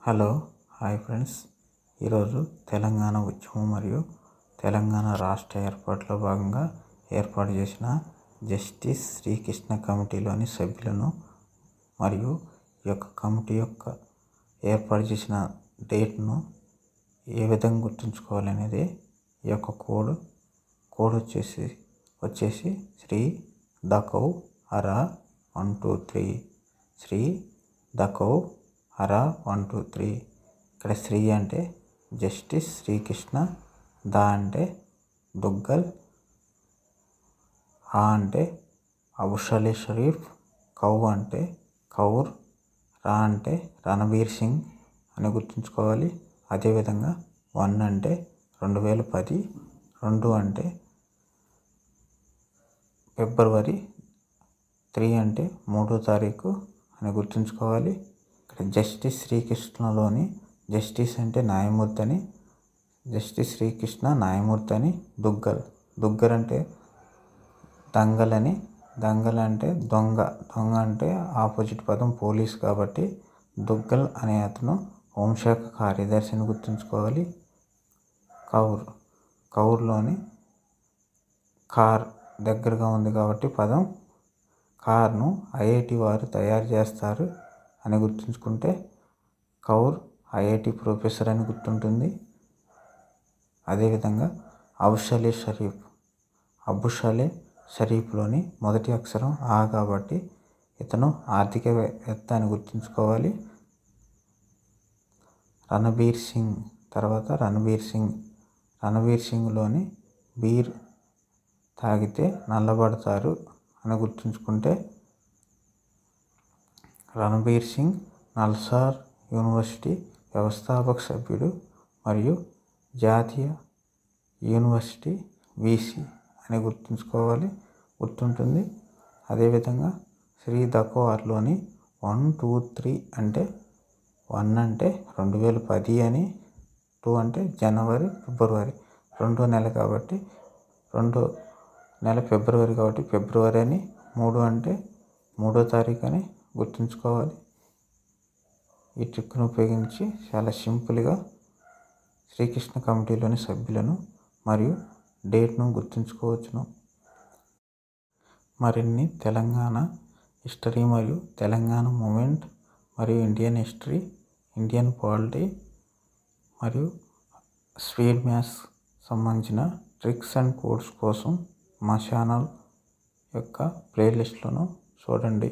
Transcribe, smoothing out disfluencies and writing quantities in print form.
Hello hi friends. ఈరోజు తెలంగాణ ఉద్యమం మరియు తెలంగాణ రాష్ట్ర ఏర్పాటులో భాగంగా ఏర్పాటు చేసిన జస్టిస్ శ్రీకృష్ణ కమిటీలోని సభ్యులను మరియు ఈ యొక్క కమిటీ యొక్క ఏర్పాటు చేసిన డేట్ను ఏ విధంగా గుర్తుంచుకోవాలనేది ఈ యొక్క కోడ్ వచ్చేసి శ్రీ దకౌ హరా 123 శ్రీ దకౌ హరా 123. ఇక్కడ శ్రీ అంటే జస్టిస్ శ్రీకృష్ణ, ద అంటే దుగ్గల్, హా అంటే అబుషాలి షరీఫ్, కౌ అంటే కౌర్, రా అంటే రణబీర్ సింగ్ అని గుర్తుంచుకోవాలి. అదేవిధంగా 1 అంటే 2010, 2 అంటే ఫిబ్రవరి, 3 అంటే 3వ తారీఖు అని గుర్తుంచుకోవాలి. ఇక్కడ జస్టిస్ శ్రీకృష్ణలోని జస్టిస్ అంటే న్యాయమూర్తి అని, జస్టిస్ శ్రీకృష్ణ న్యాయమూర్తి అని, దుగ్గల్ అంటే దంగల్ అంటే దొంగ అంటే ఆపోజిట్ పదం పోలీస్ కాబట్టి దుగ్గల్ అనే అతను హోంశాఖ కార్యదర్శిని గుర్తుంచుకోవాలి. కౌర్లోని కార్ దగ్గరగా ఉంది కాబట్టి పదం కార్ను ఐఐటి వారు తయారు చేస్తారు అని గుర్తుంచుకుంటే కౌర్ ఐఐటి ప్రొఫెసర్ అని గుర్తుంటుంది. అదేవిధంగా అబుషాలి షరీఫ్లోని మొదటి అక్షరం ఆ కాబట్టి ఇతను ఆర్థికవేత్త అని గుర్తుంచుకోవాలి. రణబీర్ సింగ్లోని బీర్ తాగితే నల్లబడతారు అని గుర్తుంచుకుంటే రణబీర్ సింగ్ నల్సార్ యూనివర్సిటీ వ్యవస్థాపక సభ్యుడు మరియు జాతీయ యూనివర్సిటీ వీసీ అని గుర్తుంటుంది. అదేవిధంగా శ్రీ దకోర్లోని 1, 2, 3 అంటే 1 అంటే 2010 అని, 2 అంటే జనవరి, ఫిబ్రవరి 2వ నెల కాబట్టి 2వ నెల ఫిబ్రవరి కాబట్టి ఫిబ్రవరి అని, 3 అంటే 3వ తారీఖు అని గుర్తుంచుకోవాలి. ఈ ట్రిక్ను ఉపయోగించి చాలా సింపుల్గా శ్రీకృష్ణ కమిటీలోని సభ్యులను మరియు డేట్ను గుర్తుంచుకోవచ్చును. మరిన్ని తెలంగాణ హిస్టరీ మరియు తెలంగాణ మూమెంట్ మరియు ఇండియన్ హిస్టరీ, ఇండియన్ పాలిటీ మరియు స్పీడ్ మ్యాథ్స్ సంబంధించిన ట్రిక్స్ అండ్ కోడ్స్ కోసం మా ఛానల్ యొక్క ప్లేలిస్ట్లను చూడండి.